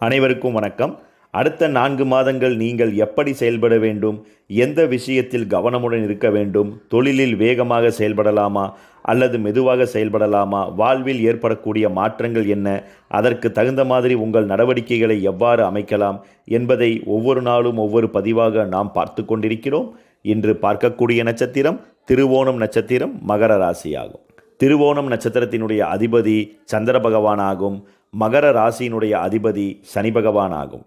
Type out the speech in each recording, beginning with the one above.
அனைவருக்கும் வணக்கம். அடுத்த 4 மாதங்கள் நீங்கள் எப்படி செயல்பட வேண்டும்? எந்த விஷயத்தில் கவனமுடன் இருக்க வேண்டும்? தொழிலில் வேகமாக செயல்படலாமா அல்லது மெதுவாக செயல்படலாமா? வாழ்வில் ஏற்படக்கூடிய மாற்றங்கள் என்ன? அதற்கு தகுந்த மாதிரி உங்கள் நடவடிக்கைகளை எவ்வாறு அமைக்கலாம் என்பதை ஒவ்வொரு நாளும் ஒவ்வொரு பதிவாக நாம் பார்த்து கொண்டிருக்கிறோம். இன்று பார்க்கக்கூடிய நட்சத்திரம் திருவோணம் நட்சத்திரம், மகர ராசியாகும். திருவோணம் நட்சத்திரத்தினுடைய அதிபதி சந்திர பகவானாகும். மகர ராசியினுடைய அதிபதி சனி பகவான் ஆகும்.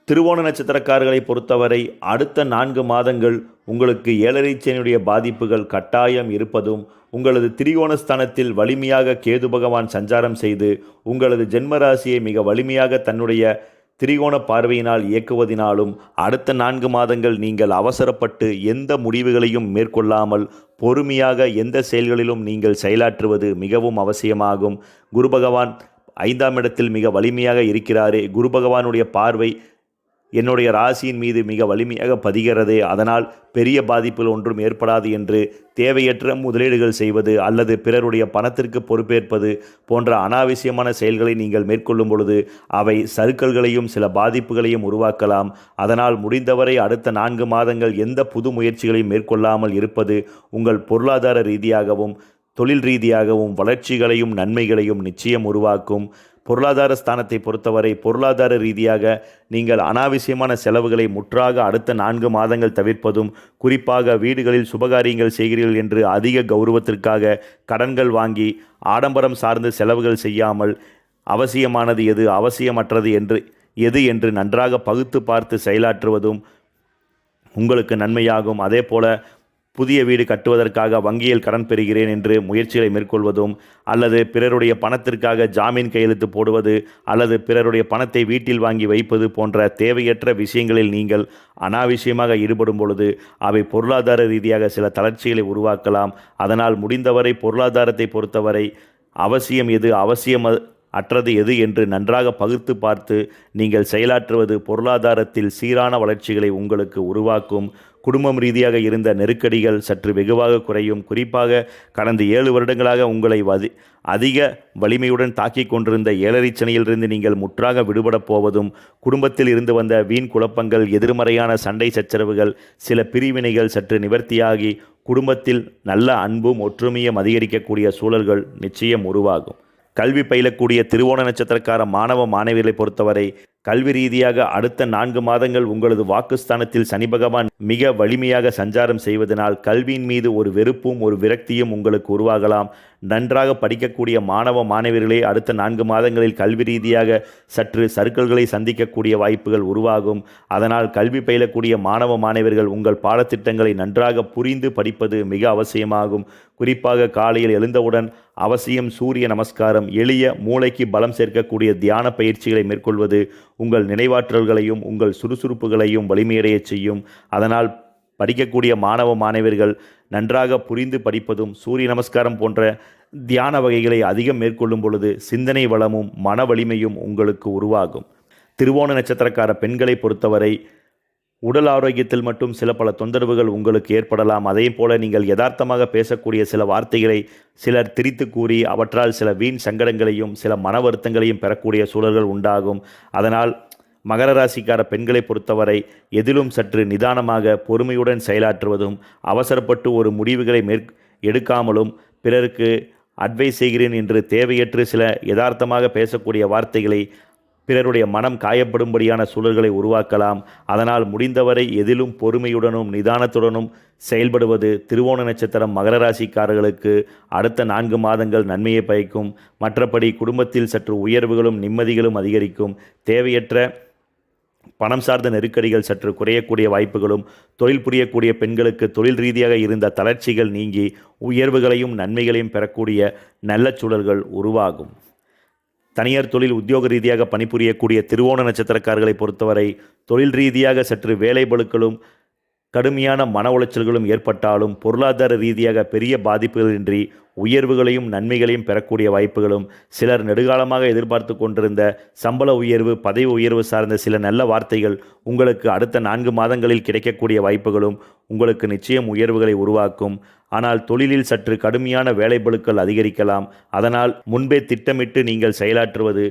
திருவோண நட்சத்திரக்காரர்களை பொறுத்தவரை அடுத்த 4 மாதங்கள் உங்களுக்கு ஏழரை சனியுடைய பாதிப்புகள் கட்டாயம் இருப்பதும், உங்களது திரிகோணஸ்தானத்தில் வலிமையாக கேது பகவான் சஞ்சாரம் செய்து உங்களது ஜென்மராசியை மிக வலிமையாக தன்னுடைய திரிகோண பார்வையினால் இயக்குவதினாலும் அடுத்த 4 மாதங்கள் நீங்கள் அவசரப்பட்டு எந்த முடிவுகளையும் மேற்கொள்ளாமல் பொறுமையாக எந்த செயல்களிலும் நீங்கள் செயலாற்றுவது மிகவும் அவசியமாகும். குரு பகவான் 5ஆம் இடத்தில் மிக வலிமையாக இருக்கிறாரே. குரு பகவானுடைய பார்வை என்னுடைய ராசியின் மீது மிக வலிமையாக பதிகிறது. அதனால் பெரிய பாதிப்புகள் ஒன்றும் ஏற்படாது என்று தேவையற்ற முதலீடுகள் செய்வது அல்லது பிறருடைய பணத்திற்கு பொறுப்பேற்பது போன்ற அனாவசியமான செயல்களை நீங்கள் மேற்கொள்ளும் பொழுது அவை சறுக்கல்களையும் சில பாதிப்புகளையும் உருவாக்கலாம். அதனால் முடிந்தவரை அடுத்த 4 மாதங்கள் எந்த புது முயற்சிகளையும் மேற்கொள்ளாமல் இருப்பது உங்கள் பொருளாதார ரீதியாகவும் தொழில் ரீதியாகவும் வளர்ச்சிகளையும் நன்மைகளையும் நிச்சயம் உருவாக்கும். பொருளாதார ஸ்தானத்தை பொறுத்தவரை பொருளாதார ரீதியாக நீங்கள் அனாவசியமான செலவுகளை முற்றாக அடுத்த 4 மாதங்கள் தவிர்ப்பதும், குறிப்பாக வீடுகளில் சுபகாரியங்கள் செய்கிறீர்கள் என்று அதிக கௌரவத்திற்காக கடன்கள் வாங்கி ஆடம்பரம் சார்ந்த செலவுகள் செய்யாமல் அவசியமானது எது, அவசியமற்றது எது என்று நன்றாக பகுத்து பார்த்து செயலாற்றுவதும் உங்களுக்கு நன்மையாகும். அதே போல புதிய வீடு கட்டுவதற்காக வங்கியில் கடன் பெறுகிறேன் என்று முயற்சிகளை மேற்கொள்வதும், அல்லது பிறருடைய பணத்திற்காக ஜாமீன் கையெழுத்து போடுவது அல்லது பிறருடைய பணத்தை வீட்டில் வாங்கி வைப்பது போன்ற தேவையற்ற விஷயங்களில் நீங்கள் அனாவசியமாக ஈடுபடும் பொழுது அவை பொருளாதார ரீதியாக சில தளர்ச்சிகளை உருவாக்கலாம். அதனால் முடிந்தவரை பொருளாதாரத்தை பொறுத்தவரை அவசியம் எது, அற்றது எது என்று நன்றாக பகுத்து பார்த்து நீங்கள் செயலாற்றுவது பொருளாதாரத்தில் சீரான வளர்ச்சிகளை உங்களுக்கு உருவாக்கும். குடும்பம் ரீதியாக இருந்த நெருக்கடிகள் சற்று வெகுவாக குறையும். குறிப்பாக கடந்த 7 வருடங்களாக உங்களை அதிக வலிமையுடன் தாக்கிக் கொண்டிருந்த ஏழரை சனியிலிருந்து நீங்கள் முற்றாக விடுபடப் போவதும், குடும்பத்தில் இருந்து வந்த வீண் குழப்பங்கள், எதிர்மறையான சண்டை சச்சரவுகள், சில பிரிவினைகள் சற்று நிவர்த்தியாகி குடும்பத்தில் நல்ல அன்பும் ஒற்றுமையும் அதிகரிக்கக்கூடிய சூழல்கள் நிச்சயம் உருவாகும். கல்வி பயிலக்கூடிய திருவோண நட்சத்திரக்கார மாணவ மாணவிகளை பொறுத்தவரை கல்வி ரீதியாக அடுத்த 4 மாதங்கள் உங்களது வாக்குஸ்தானத்தில் சனி பகவான் மிக வலிமையாக சஞ்சாரம் செய்வதனால் கல்வியின் மீது ஒரு வெறுப்பும் ஒரு விரக்தியும் உங்களுக்கு உருவாகலாம். நன்றாக படிக்கக்கூடிய மாணவ மாணவியர்களே அடுத்த 4 மாதங்களில் கல்வி ரீதியாக சற்று சறுக்கல்களை சந்திக்கக்கூடிய வாய்ப்புகள் உருவாகும். அதனால் கல்வி பயிலக்கூடிய மாணவ மாணவியர்கள் உங்கள் பாடத்திட்டங்களை நன்றாக புரிந்து படிப்பது மிக அவசியமாகும். குறிப்பாக காலையில் எழுந்தவுடன் அவசியம் சூரிய நமஸ்காரம், எளிய மூளைக்கு பலம் சேர்க்கக்கூடிய தியான பயிற்சிகளை மேற்கொள்வது உங்கள் நினைவாற்றல்களையும் உங்கள் சுறுசுறுப்புகளையும் வலிமையடைய செய்யும். அதனால் படிக்கக்கூடிய மாணவ மாணவியர்கள் நன்றாக புரிந்து படிப்பதும் சூரிய நமஸ்காரம் போன்ற தியான வகைகளை அதிகம் மேற்கொள்ளும் பொழுது சிந்தனை வளமும் மன வலிமையும் உங்களுக்கு உருவாகும். திருவோண நட்சத்திரக்கார பெண்களை பொறுத்தவரை உடல் ஆரோக்கியத்தில் மட்டும் சில பல தொந்தரவுகள் உங்களுக்கு ஏற்படலாம். அதே போல நீங்கள் யதார்த்தமாக பேசக்கூடிய சில வார்த்தைகளை சிலர் திரித்து கூறி அவற்றால் சில வீண் சங்கடங்களையும் சில மன வருத்தங்களையும் பெறக்கூடிய சூழல்கள் உண்டாகும். அதனால் மகர ராசிக்கார பெண்களை பொறுத்தவரை எதிலும் சற்று நிதானமாக பொறுமையுடன் செயலாற்றுவதும், அவசரப்பட்டு ஒரு முடிவுகளை எடுக்காமலும், பிறருக்கு அட்வைஸ் செய்கிறேன் என்று தேவையற்று சில யதார்த்தமாக பேசக்கூடிய வார்த்தைகளை பிறருடைய மனம் காயப்படும்படியான சூழல்களை உருவாக்கலாம். அதனால் முடிந்தவரை எதிலும் பொறுமையுடனும் நிதானத்துடனும் செயல்படுவது திருவோண நட்சத்திரம் மகர ராசிக்காரர்களுக்கு அடுத்த 4 மாதங்கள் நன்மையை பயக்கும். மற்றபடி குடும்பத்தில் சற்று உயர்வுகளும் நிம்மதிகளும் அதிகரிக்கும். தேவையற்ற பணம் சார்ந்த நெருக்கடிகள் சற்று குறையக்கூடிய வாய்ப்புகளும், தொழில் புரியக்கூடிய பெண்களுக்கு தொழில் ரீதியாக இருந்த தளர்ச்சிகள் நீங்கி உயர்வுகளையும் நன்மைகளையும் பெறக்கூடிய நல்ல சூழல்கள் உருவாகும். தனியார் தொழில் உத்தியோக ரீதியாக பணிபுரியக்கூடிய திருவோண நட்சத்திரக்காரர்களை பொறுத்தவரை தொழில் ரீதியாக சற்று வேலைபளுக்களும் கடுமையான மன உளைச்சல்களும் ஏற்பட்டாலும் பொருளாதார ரீதியாக பெரிய பாதிப்புகளின்றி உயர்வுகளையும் நன்மைகளையும் பெறக்கூடிய வாய்ப்புகளும், சிலர் நெடுகாலமாக எதிர்பார்த்து கொண்டிருந்த சம்பள உயர்வு, பதவி உயர்வு சார்ந்த சில நல்ல வார்த்தைகள் உங்களுக்கு அடுத்த 4 மாதங்களில் கிடைக்கக்கூடிய வாய்ப்புகளும் உங்களுக்கு நிச்சயம் உயர்வுகளை உருவாக்கும். ஆனால் தொழிலில் சற்று கடுமையான வேலைப்பளுக்கள் அதிகரிக்கலாம். அதனால் முன்பே திட்டமிட்டு நீங்கள் செயலாற்றுவது,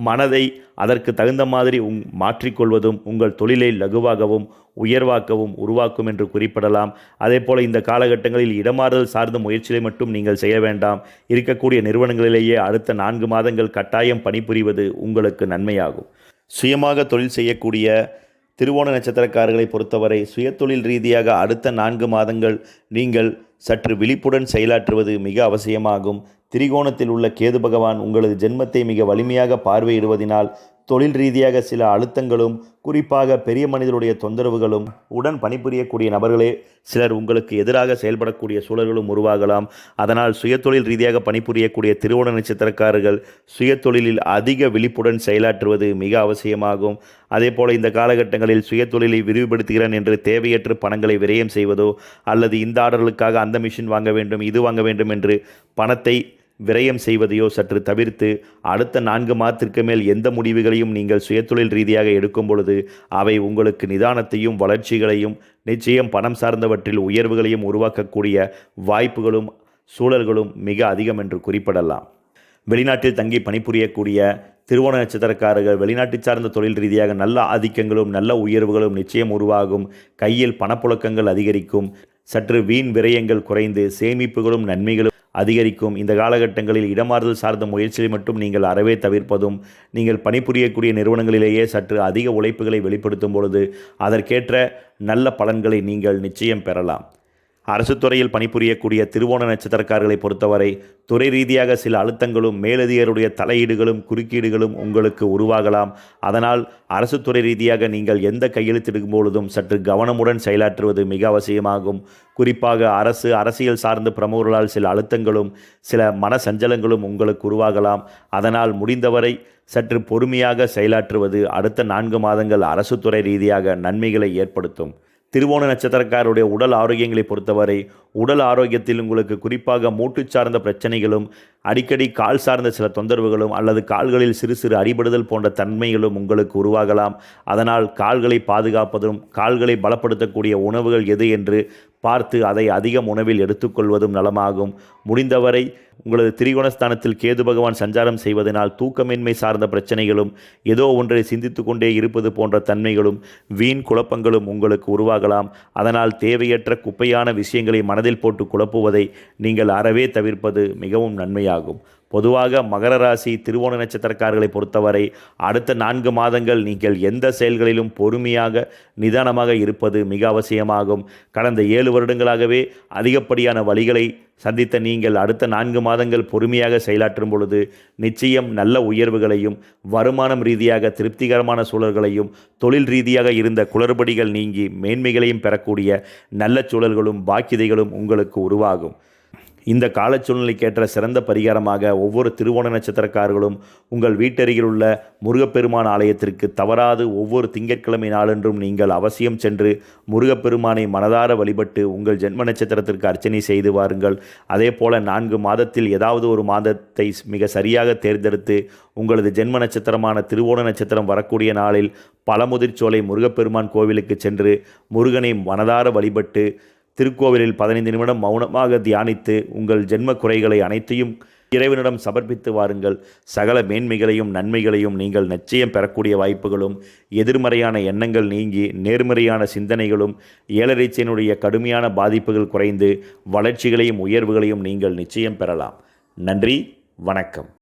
மனதை அதற்கு தகுந்த மாதிரி மாற்றிக்கொள்வதும் உங்கள் தொழிலை லகுவாகவும் உயர்வாக்கவும் உருவாக்கும் என்று குறிப்பிடலாம். அதேபோல இந்த காலகட்டங்களில் இடமாறுதல் சார்ந்த முயற்சிகளை மட்டும் நீங்கள் செய்ய வேண்டாம். இருக்கக்கூடிய நிறுவனங்களிலேயே அடுத்த 4 மாதங்கள் கட்டாயம் பணிபுரிவது உங்களுக்கு நன்மையாகும். சுயமாக தொழில் செய்யக்கூடிய திருவோண நட்சத்திரக்காரர்களை பொறுத்தவரை சுயதொழில் ரீதியாக அடுத்த 4 மாதங்கள் நீங்கள் சற்று விழிப்புடன் செயலாற்றுவது மிக அவசியமாகும். திரிகோணத்தில் உள்ள கேது பகவான் உங்களது ஜென்மத்தை மிக வலிமையாக பார்வையிடுவதினால் தொழில் ரீதியாக சில அழுத்தங்களும், குறிப்பாக பெரிய மனிதருடைய தொந்தரவுகளும், உடன் பணிபுரியக்கூடிய நபர்களே சிலர் உங்களுக்கு எதிராக செயல்படக்கூடிய சூழல்களும் உருவாகலாம். அதனால் சுயதொழில் ரீதியாக பணிபுரியக்கூடிய திருவோண நட்சத்திரக்காரர்கள் சுயதொழிலில் அதிக விழிப்புடன் செயலாற்றுவது மிக அவசியமாகும். அதேபோல இந்த காலகட்டங்களில் சுயதொழிலை விரிவுபடுத்துகிறேன் என்று தேவையற்ற பணங்களை விரயம் செய்வதோ, அல்லது இந்த ஆர்டர்களுக்காக அந்த மிஷின் வாங்க வேண்டும், இது வாங்க வேண்டும் என்று பணத்தை விரயம் செய்வதையோ சற்று தவிர்த்து அடுத்த 4 மாதத்திற்கு மேல் எந்த முடிவுகளையும் நீங்கள் சுயதொழில் ரீதியாக எடுக்கும் பொழுது அவை உங்களுக்கு நிதானத்தையும் வளர்ச்சிகளையும் நிச்சயம் பணம் சார்ந்தவற்றில் உயர்வுகளையும் உருவாக்கக்கூடிய வாய்ப்புகளும் சூழல்களும் மிக அதிகம் என்று குறிப்பிடலாம். வெளிநாட்டில் தங்கி பணிபுரியக்கூடிய திருவோண நட்சத்திரக்காரர்கள் வெளிநாட்டு சார்ந்த தொழில் ரீதியாக நல்ல ஆதிக்கங்களும் நல்ல உயர்வுகளும் நிச்சயம் உருவாகும். கையில் பணப்புழக்கங்கள் அதிகரிக்கும். சற்று வீண் விரயங்கள் குறைந்து சேமிப்புகளும் நன்மைகளும் அதிகரிக்கும். இந்த காலகட்டங்களில் இடமாறுதல் சார்ந்த முயற்சிகளை மட்டும் நீங்கள் அறவே தவிர்ப்பதும், நீங்கள் பணிபுரியக்கூடிய நிறுவனங்களிலேயே சற்று அதிக உழைப்புகளை வெளிப்படுத்தும் பொழுது அதற்கேற்ற நல்ல பலன்களை நீங்கள் நிச்சயம் பெறலாம். அரசு துறையில் பணிபுரியக்கூடிய திருவோண நட்சத்திரக்காரர்களை பொறுத்தவரை துறை ரீதியாக சில அழுத்தங்களும் மேலதிகாரியுடைய தலையீடுகளும் குறுக்கீடுகளும் உங்களுக்கு உருவாகலாம். அதனால் அரசு துறை ரீதியாக நீங்கள் எந்த கையெழுத்திடும் பொழுதும் சற்று கவனமுடன் செயலாற்றுவது மிக அவசியமாகும். குறிப்பாக அரசியல் சார்ந்த பிரமுகர்களால் சில அழுத்தங்களும் சில மன சஞ்சலங்களும் உங்களுக்கு உருவாகலாம். அதனால் முடிந்தவரை சற்று பொறுமையாக செயலாற்றுவது அடுத்த 4 மாதங்கள் அரசு துறை ரீதியாக நன்மைகளை ஏற்படுத்தும். திருவோண நட்சத்திரக்காரருடைய உடல் ஆரோக்கியங்களை பொறுத்தவரை உடல் ஆரோக்கியத்தில் உங்களுக்கு குறிப்பாக மூட்டு சார்ந்த பிரச்சனைகளும், அடிக்கடி கால் சார்ந்த சில தொந்தரவுகளும் அல்லது கால்களில் சிறு சிறு அடிபடுதல் போன்ற தன்மைகளும் உங்களுக்கு உருவாகலாம். அதனால் கால்களை பாதுகாப்பதும் கால்களை பலப்படுத்தக்கூடிய உணவுகள் எது என்று பார்த்து அதை அதிகம் உணவில் எடுத்துக்கொள்வதும் நலமாகும். முடிந்தவரை உங்களது திரிகோணஸ்தானத்தில் கேது பகவான் சஞ்சாரம் செய்வதனால் தூக்கமின்மை சார்ந்த பிரச்சனைகளும், ஏதோ ஒன்றை சிந்தித்து கொண்டே இருப்பது போன்ற தன்மைகளும், வீண் குழப்பங்களும் உங்களுக்கு உருவாகலாம். அதனால் தேவையற்ற குப்பையான விஷயங்களை மனதில் போட்டு குழப்புவதை நீங்கள் அறவே தவிர்ப்பது மிகவும் நன்மையாகும். பொதுவாக மகர ராசி திருவோண நட்சத்திரக்காரர்களை பொறுத்தவரை அடுத்த 4 மாதங்கள் நீங்கள் எந்த செயல்களிலும் பொறுமையாக நிதானமாக இருப்பது மிக அவசியமாகும். கடந்த 7 வருடங்களாகவே அதிகப்படியான வழிகளை சந்தித்த நீங்கள் அடுத்த 4 மாதங்கள் பொறுமையாக செயலாற்றும் பொழுது நிச்சயம் நல்ல உயர்வுகளையும், வருமானம் ரீதியாக திருப்திகரமான சூழல்களையும், தொழில் ரீதியாக இருந்த குளறுபடிகள் நீங்கி மேன்மைகளையும் பெறக்கூடிய நல்ல சூழல்களும் பாக்கியதைகளும் உங்களுக்கு உருவாகும். இந்த கால சூழ்நிலைக்கேற்ற சிறந்த பரிகாரமாக ஒவ்வொரு திருவோண நட்சத்திரக்காரர்களும் உங்கள் வீட்டருகில் உள்ள முருகப்பெருமான் ஆலயத்திற்கு தவறாது ஒவ்வொரு திங்கட்கிழமை நாளென்றும் நீங்கள் அவசியம் சென்று முருகப்பெருமானை மனதார வழிபட்டு உங்கள் ஜென்ம நட்சத்திரத்திற்கு அர்ச்சனை செய்து வாருங்கள். அதே போல 4 மாதத்தில் ஏதாவது ஒரு மாதத்தை மிக சரியாக தேர்ந்தெடுத்து உங்களது ஜென்ம நட்சத்திரமான திருவோண நட்சத்திரம் வரக்கூடிய நாளில் பழமுதிர்ச்சோலை முருகப்பெருமான் கோவிலுக்கு சென்று முருகனை மனதார வழிபட்டு திருக்கோவிலில் 15 நிமிடம் மௌனமாக தியானித்து உங்கள் ஜென்ம குறைகளை அனைத்தையும் இறைவனிடம் சமர்ப்பித்து வாருங்கள். சகல மேன்மைகளையும் நன்மைகளையும் நீங்கள் நிச்சயம் பெறக்கூடிய வாய்ப்புகளும், எதிர்மறையான எண்ணங்கள் நீங்கி நேர்மறையான சிந்தனைகளும், ஏழரைச்சையினுடைய கடுமையான பாதிப்புகள் குறைந்து வளர்ச்சிகளையும் உயர்வுகளையும் நீங்கள் நிச்சயம் பெறலாம். நன்றி, வணக்கம்.